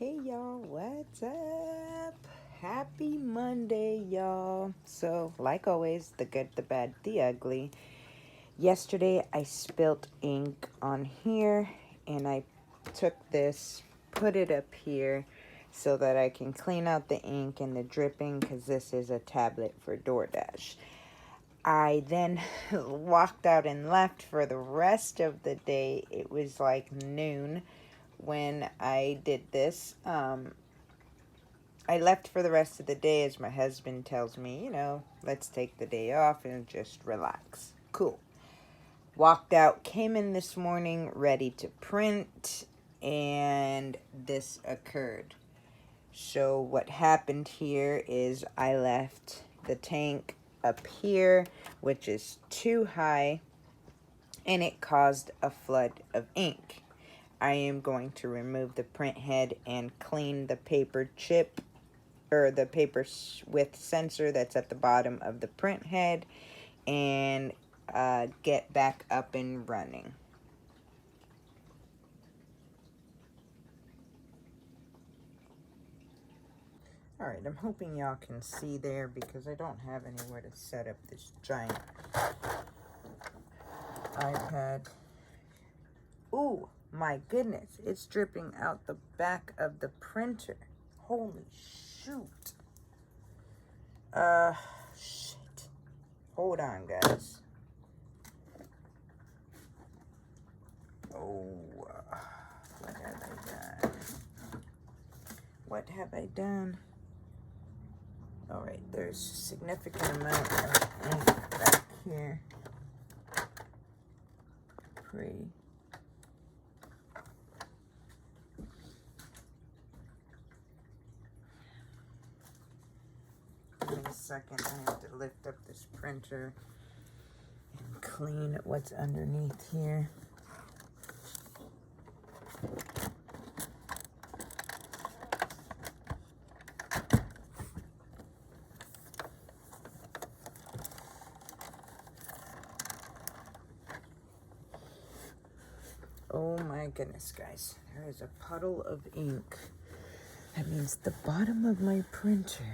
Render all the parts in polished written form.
Hey y'all, what's up? Happy Monday, y'all. So, like always, the good, the bad, the ugly. Yesterday, I spilt ink on here, and I took this, put it up here, so that I can clean out the ink and the dripping, because this is a tablet for DoorDash. I then walked out and left for the rest of the day. It was like noon when I did this. I left for the rest of the day as my husband tells me, let's take the day off and just relax. Cool. Walked out, came in this morning ready to print, and this occurred. So what happened here is I left the tank up here, which is too high, and it caused a flood of ink. I am going to remove the print head and clean the paper chip, or the paper with sensor that's at the bottom of the print head, and get back up and running. Alright, I'm hoping y'all can see there because I don't have anywhere to set up this giant iPad. Ooh, my goodness, it's dripping out the back of the printer. Holy shoot. Shit. Hold on, guys. Oh, what have I done? What have I done? Alright, there's a significant amount of ink back here. Pray. Give me a second, I have to lift up this printer and clean what's underneath here. Oh my goodness, guys. There is a puddle of ink. That means the bottom of my printer.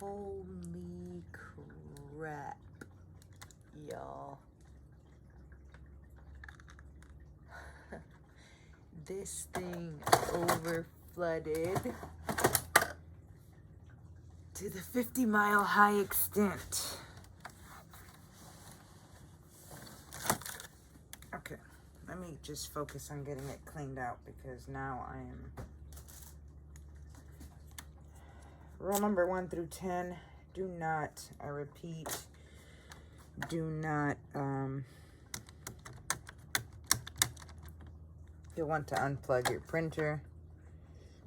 Holy crap, y'all. This thing over flooded to the 50-mile high extent. Okay, let me just focus on getting it cleaned out because now I am... Rule number 1 through 10, do not, I repeat, do not, you'll want to unplug your printer.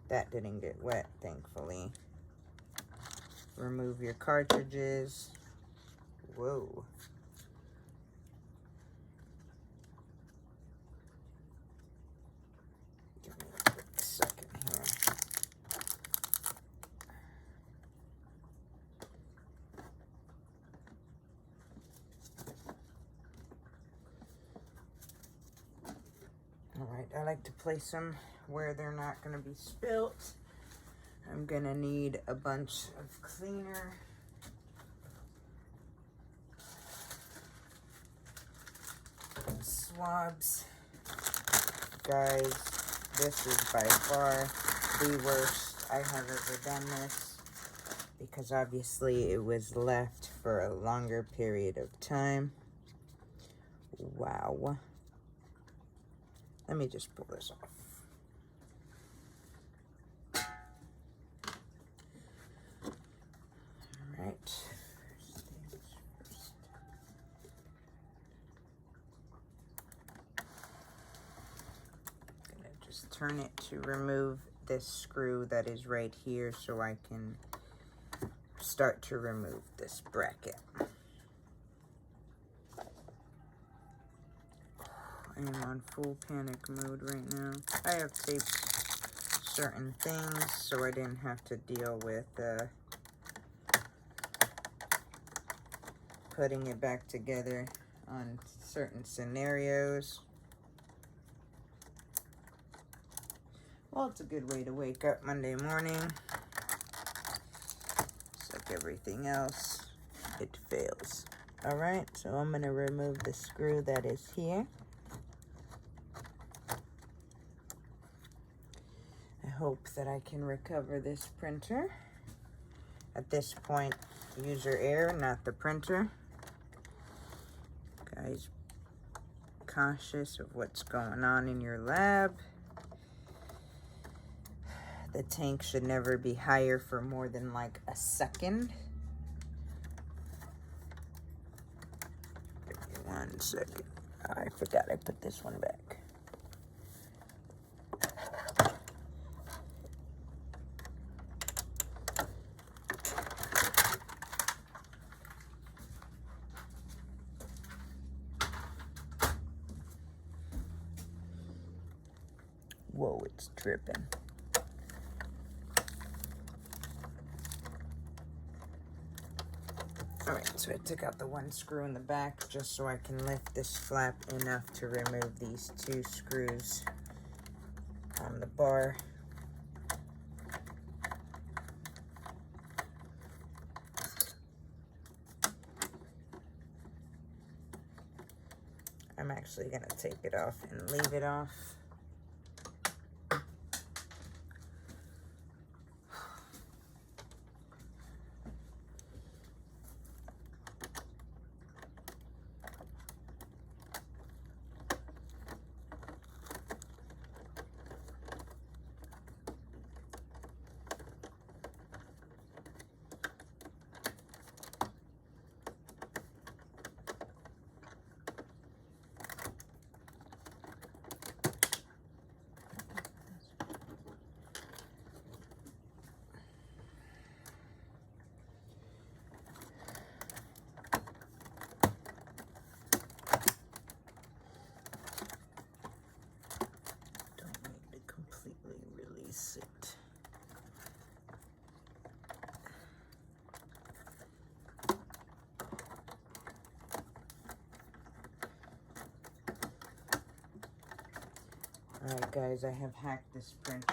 That didn't get wet, thankfully. Remove your cartridges. Whoa. Give me a quick second here. Alright, I like to place them where they're not going to be spilt. I'm going to need a bunch of cleaner. Swabs. Guys, this is by far the worst I have ever done this because obviously it was left for a longer period of time. Wow. Let me just pull this off. All right. I'm gonna just turn it to remove this screw that is right here so I can start to remove this bracket. I am on full panic mode right now. I have taped certain things so I didn't have to deal with putting it back together on certain scenarios. Well, it's a good way to wake up Monday morning. Just like everything else, it fails. All right, so I'm going to remove the screw that is here. I hope that I can recover this printer. At this point, user error, not the printer. Guys, cautious of what's going on in your lab. The tank should never be higher for more than like a second. Give me 1 second. I forgot I put this one back. Whoa, it's dripping. Alright, so I took out the one screw in the back just so I can lift this flap enough to remove these 2 screws on the bar. I'm actually going to take it off and leave it off. It. Alright guys, I have hacked this printer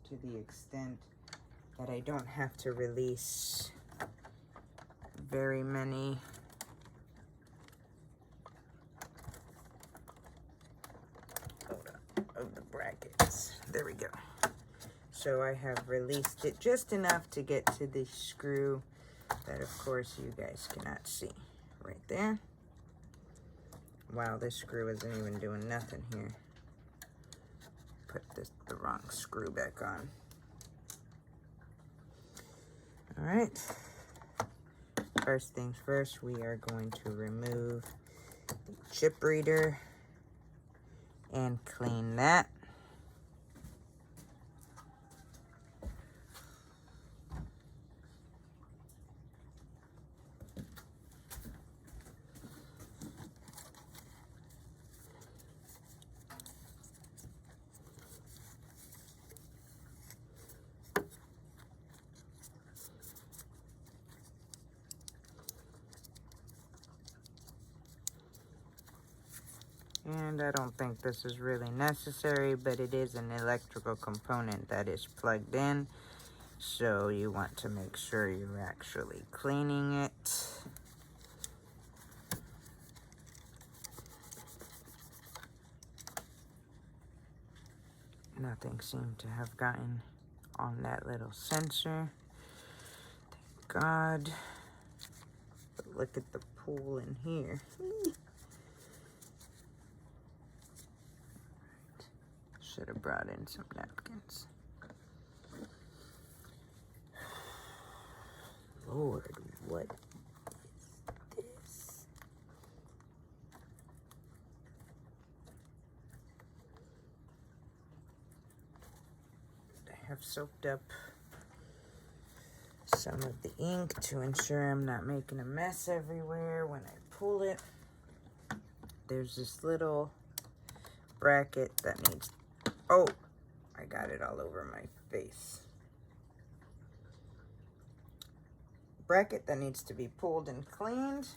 to the extent that I don't have to release very many of the brackets. There we go. So I have released it just enough to get to the screw that of course you guys cannot see. Right there. Wow, this screw isn't even doing nothing here. Put the wrong screw back on. Alright. First things first, we are going to remove the chip reader and clean that. And I don't think this is really necessary, but it is an electrical component that is plugged in. So you want to make sure you're actually cleaning it. Nothing seemed to have gotten on that little sensor. Thank God. But look at the pool in here. Should have brought in some napkins. Lord, what is this? I have soaked up some of the ink to ensure I'm not making a mess everywhere when I pull it. There's this little bracket that needs... Oh, I got it all over my face. Bracket that needs to be pulled and cleaned.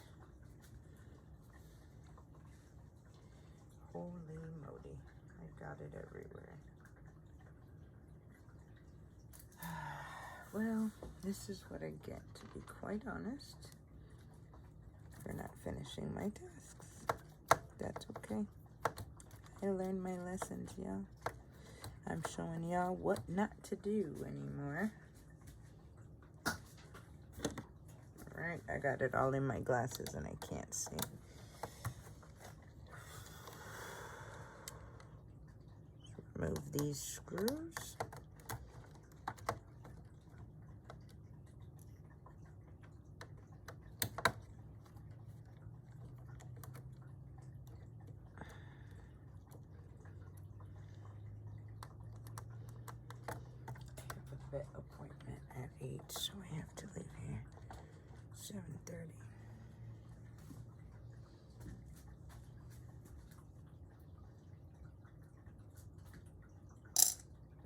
Holy moly, I got it everywhere. Well, this is what I get, to be quite honest, for not finishing my tasks. That's okay. I learned my lessons, y'all. I'm showing y'all what not to do anymore. Alright, I got it all in my glasses and I can't see. Remove these screws. Vet appointment at 8, so I have to leave here 7:30.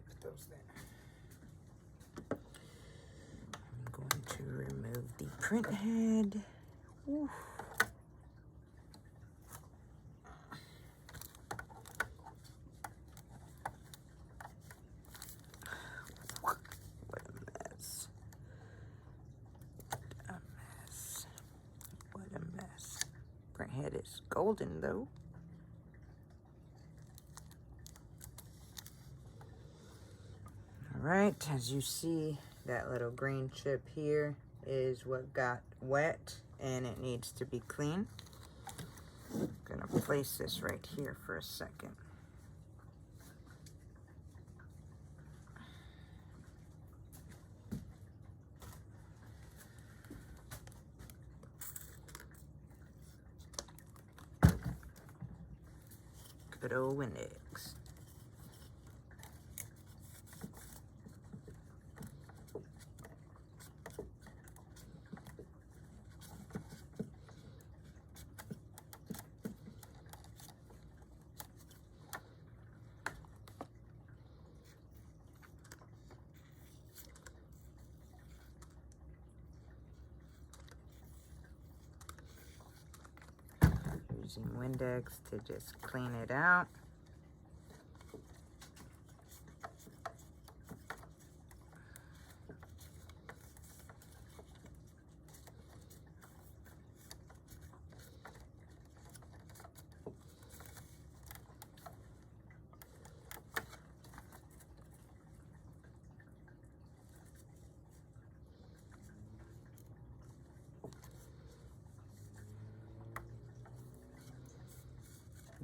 Put those there. I'm going to remove the print head. Oof. Head is golden though. All right, as you see, that little green chip here is what got wet and it needs to be clean. I'm gonna place this right here for a second. Good old Windex. Using Windex to just clean it out.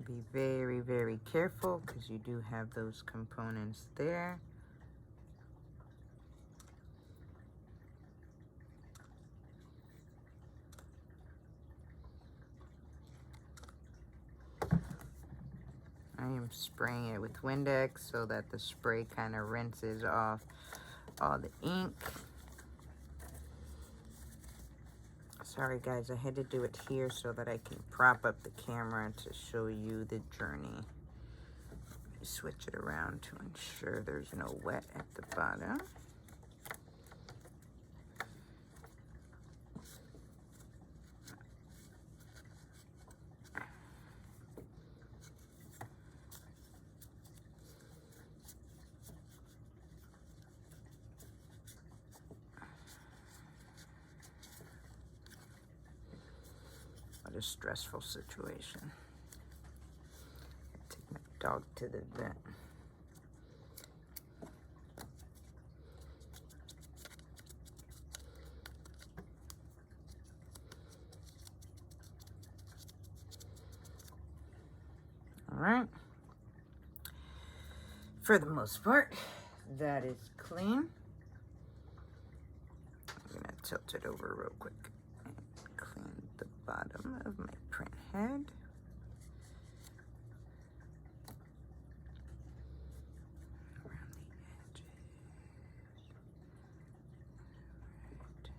Be very, very careful because you do have those components there. I am spraying it with Windex so that the spray kind of rinses off all the ink. Sorry guys, I had to do it here so that I can prop up the camera to show you the journey. Switch it around to ensure there's no wet at the bottom. What a stressful situation. Take my dog to the vet. All right. For the most part, that is clean. I'm gonna tilt it over real quick and clean the bottom of my print head. Around the edges. Right.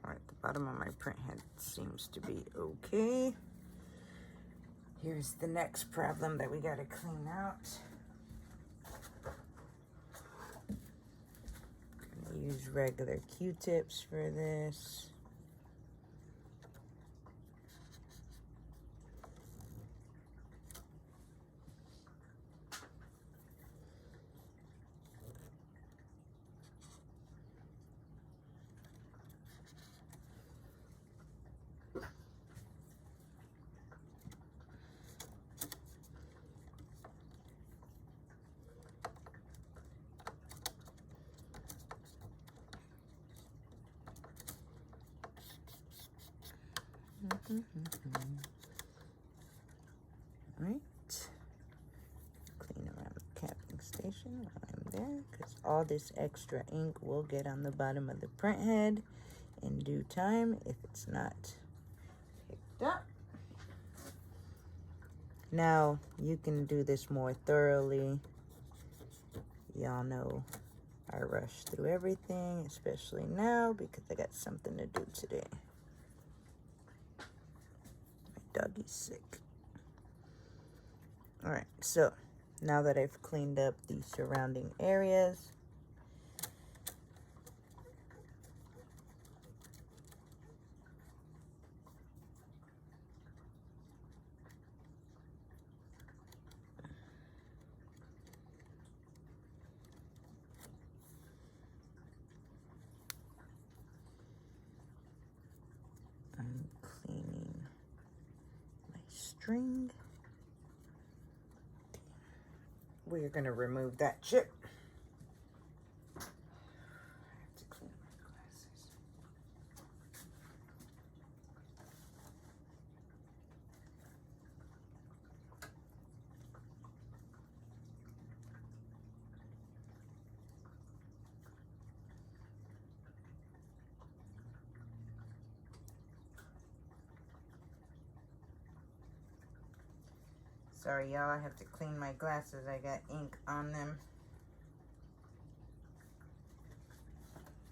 All right, the bottom of my print head seems to be okay. Here's the next problem that we gotta clean out. use regular Q-tips for this. Right. Clean around the capping station while I'm there, because all this extra ink will get on the bottom of the print head in due time if it's not picked up. Now you can do this more thoroughly. Y'all know I rush through everything, especially now because I got something to do today. My doggy's sick. All right, so now that I've cleaned up the surrounding areas, I'm cleaning my string. We're gonna remove that chip. I have to clean my glasses. Sorry, y'all, I have to clean my glasses. I got ink on them.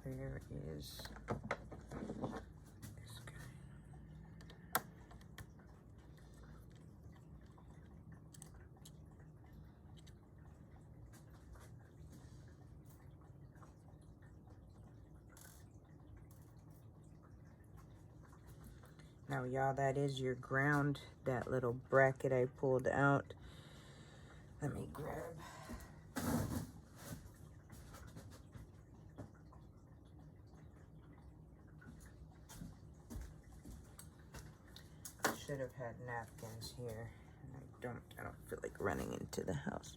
Where is this guy? Now, y'all, that is your ground, that little bracket I pulled out. Let me grab. Should have had napkins here. And I don't feel like running into the house.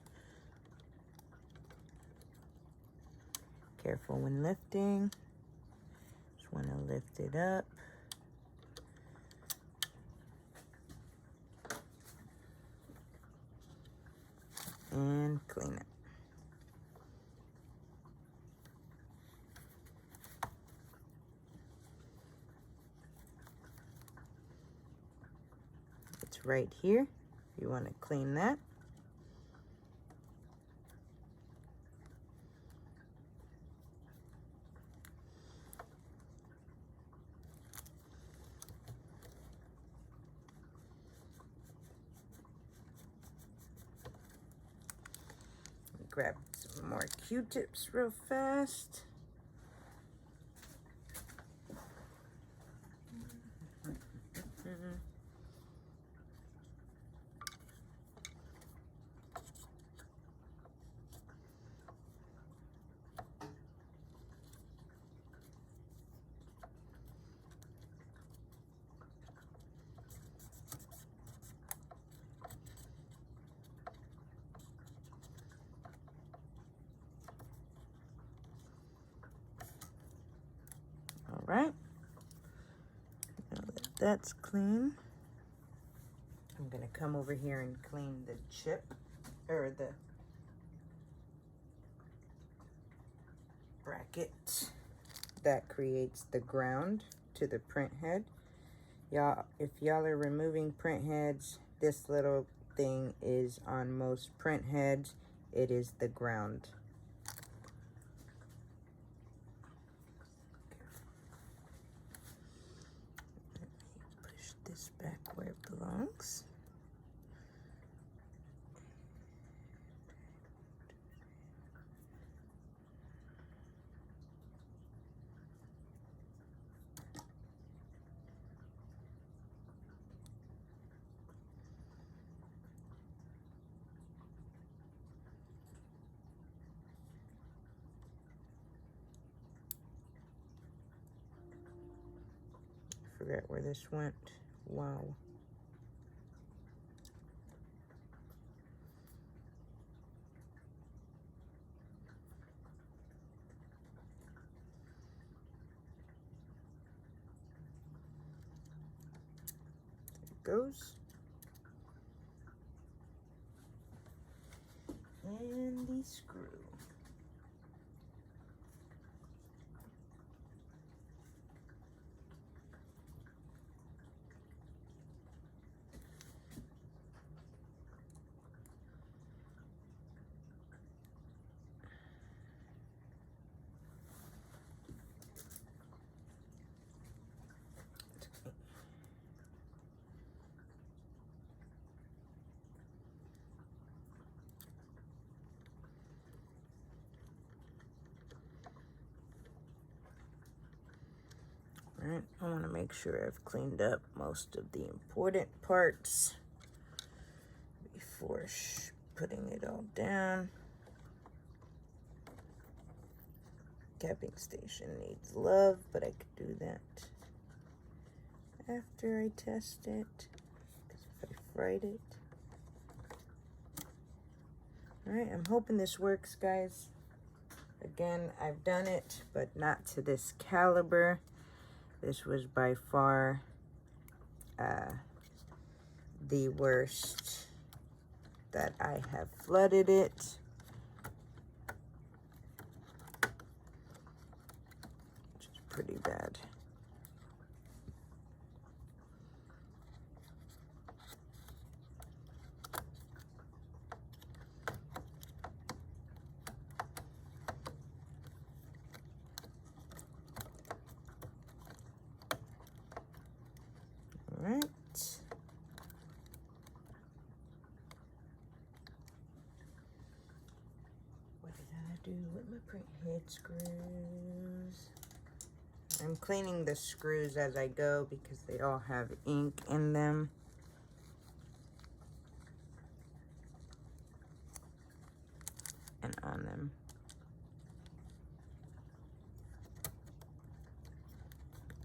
Careful when lifting. Just want to lift it up. And clean it. It's right here. You want to clean that. Grab some more Q-tips real fast. All right, now that that's clean, I'm gonna come over here and clean the chip, or the bracket that creates the ground to the print head. Y'all, if y'all are removing print heads, this little thing is on most print heads. It is the ground. Push this back where it belongs. forget where this went. Wow. There it goes. And the screw. Alright, I want to make sure I've cleaned up most of the important parts before putting it all down. Capping station needs love, but I could do that after I test it, because if I fried it. Alright, I'm hoping this works, guys. Again, I've done it, but not to this caliber. This was by far the worst that I have flooded it. Which is pretty bad. All right. What did I do with my print head screws? I'm cleaning the screws as I go because they all have ink in them. And on them.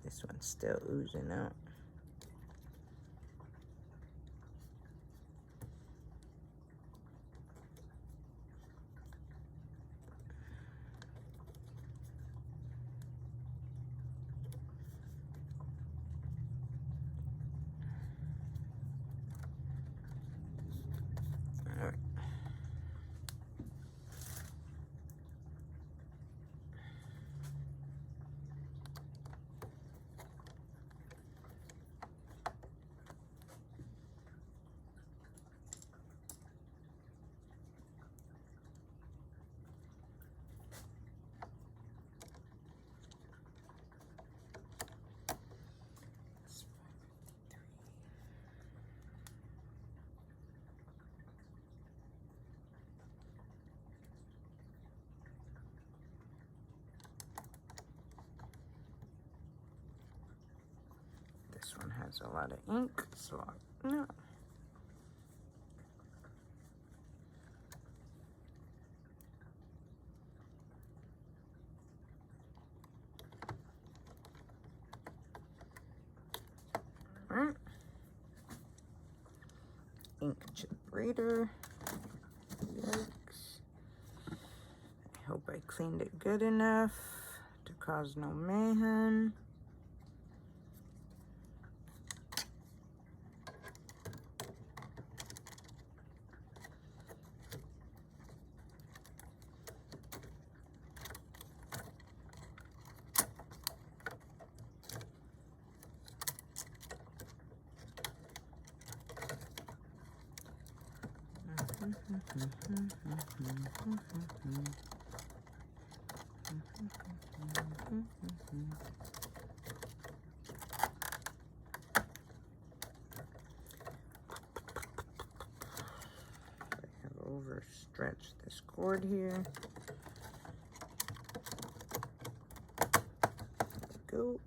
This one's still oozing out. This one has a lot of ink, so no. Alright. Ink chip reader. Yikes. I hope I cleaned it good enough to cause no mayhem. I have overstretched this cord here. There we go.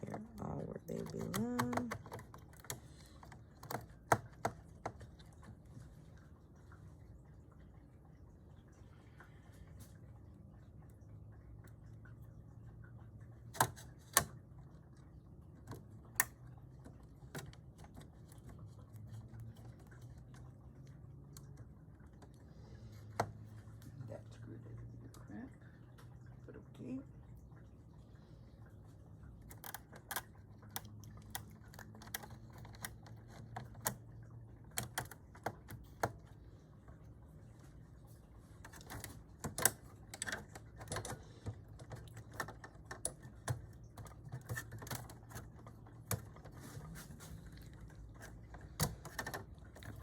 They're all where they belong.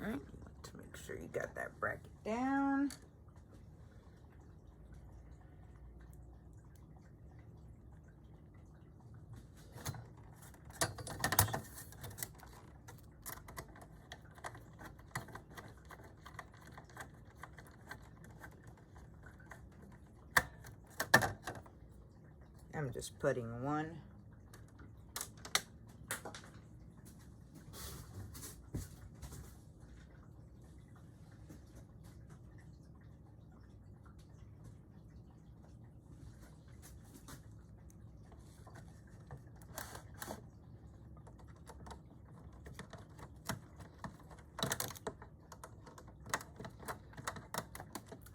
All right, you want to make sure you got that bracket down. I'm just putting one.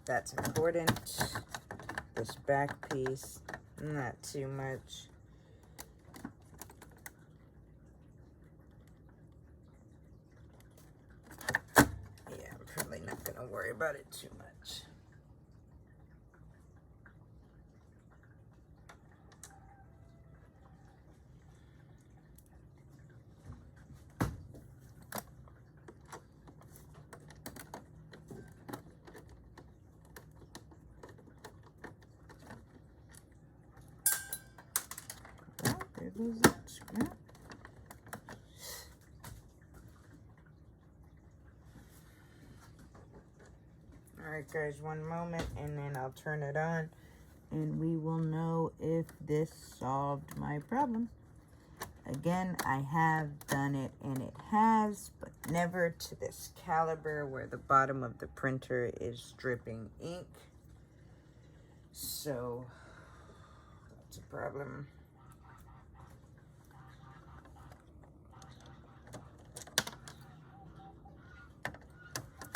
That's important. This back piece, not too much. Yeah, I'm probably not gonna worry about it too much. Oh, there goes that scrap. Alright guys, one moment and then I'll turn it on and we will know if this solved my problem. Again, I have done it and it has, but never to this caliber where the bottom of the printer is dripping ink. So that's a problem.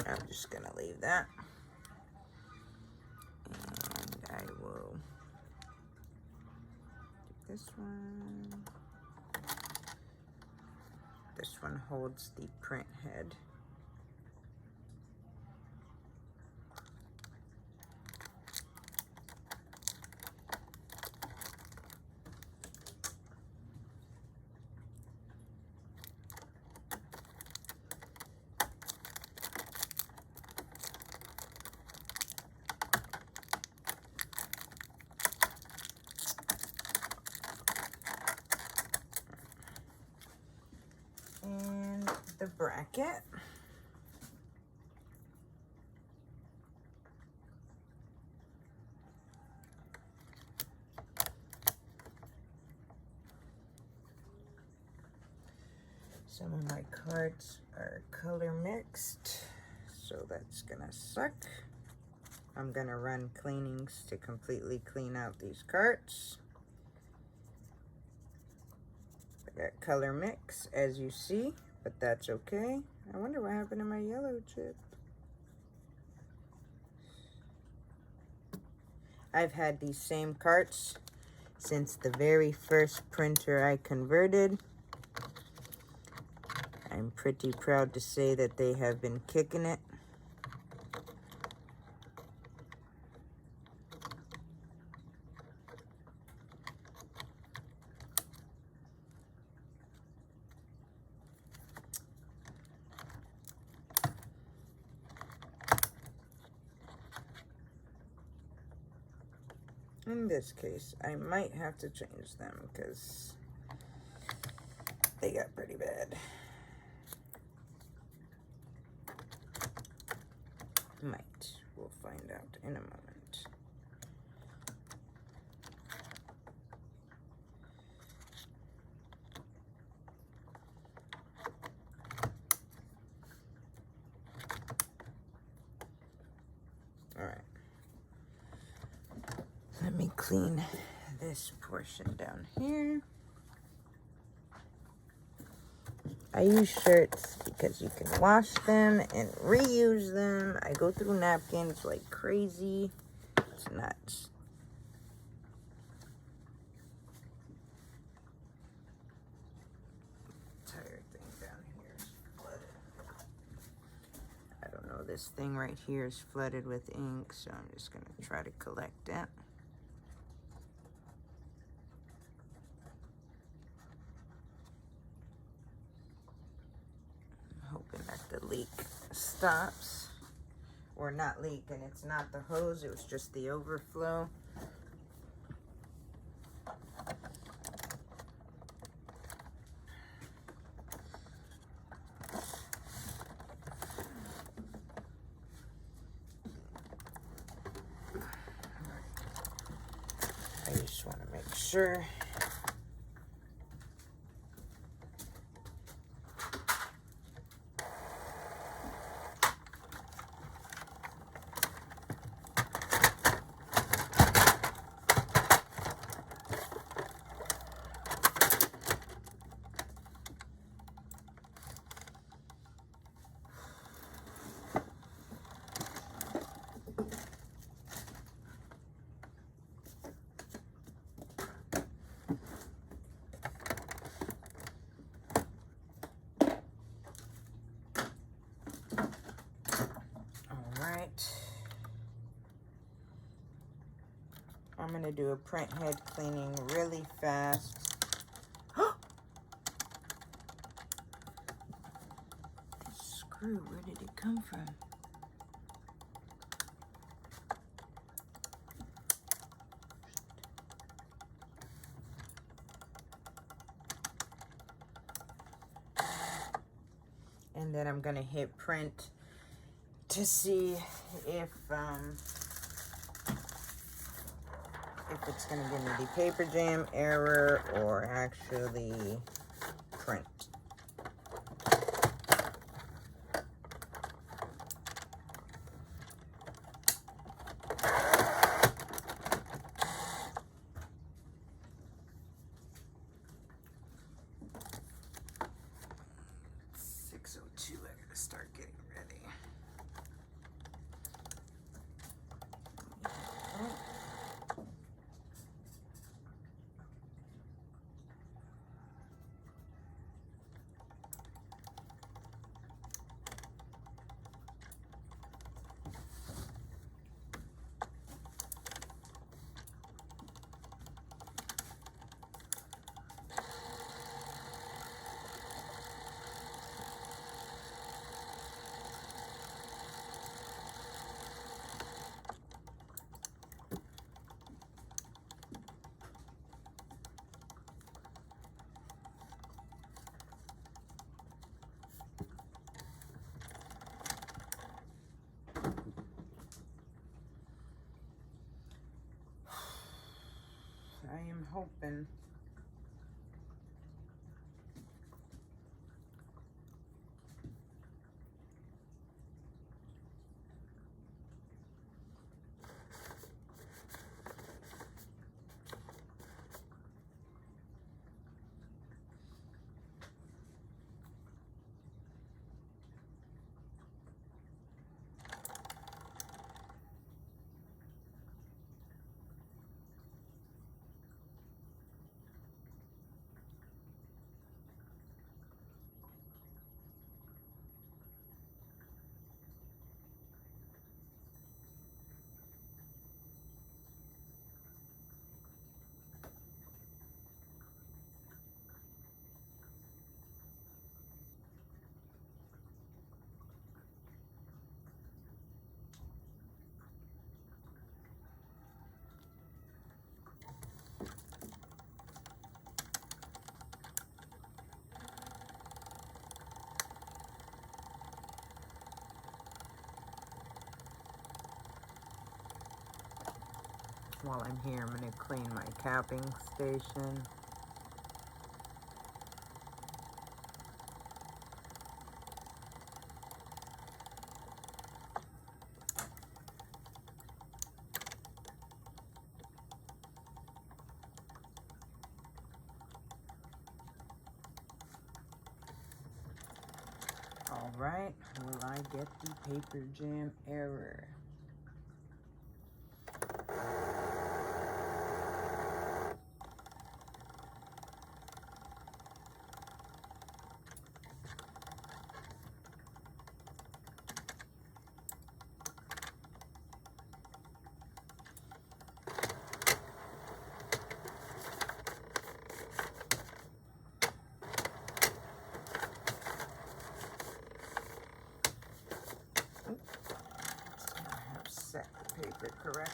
I'm just gonna leave that. And I will do this one. This one holds the print head. And the bracket. Some of my cards are color mixed, so that's gonna suck. I'm gonna run cleanings to completely clean out these cards. I got color mix, as you see, but that's okay. I wonder what happened to my yellow chip. I've had these same carts since the very first printer I converted. I'm pretty proud to say that they have been kicking it. In this case, I might have to change them because they got pretty bad. Might. We'll find out in a moment. All right. Let me clean this portion down here. I use shirts because you can wash them and reuse them. I go through napkins like crazy. It's nuts. Entire thing down here is flooded. I don't know, this thing right here is flooded with ink, so I'm just gonna try to collect it. Hoping that the leak stops. Or not leak, and it's not the hose, it was just the overflow. I just want to make sure. I'm going to do a print head cleaning really fast. Screw, where did it come from? And then I'm going to hit print to see if it's going to give me the paper jam error or actually print. I am hoping. While I'm here, I'm going to clean my capping station. All right, will I get the paper jam error?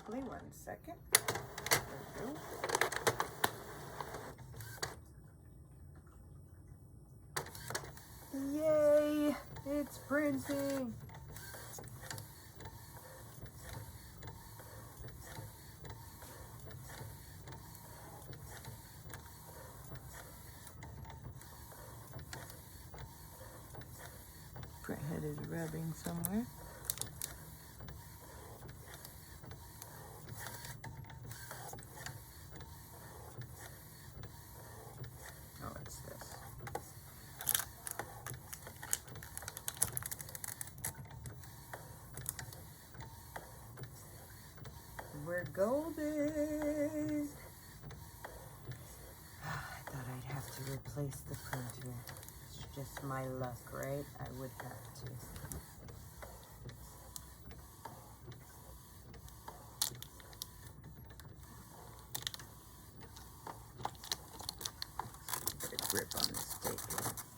correctly. 1 second. There we go. Yay! It's printing! Print head is rubbing somewhere. Oh, it's this. We're golden. I thought I'd have to replace the printer. It's just my luck, right? I would have to. Put a grip on this tape here.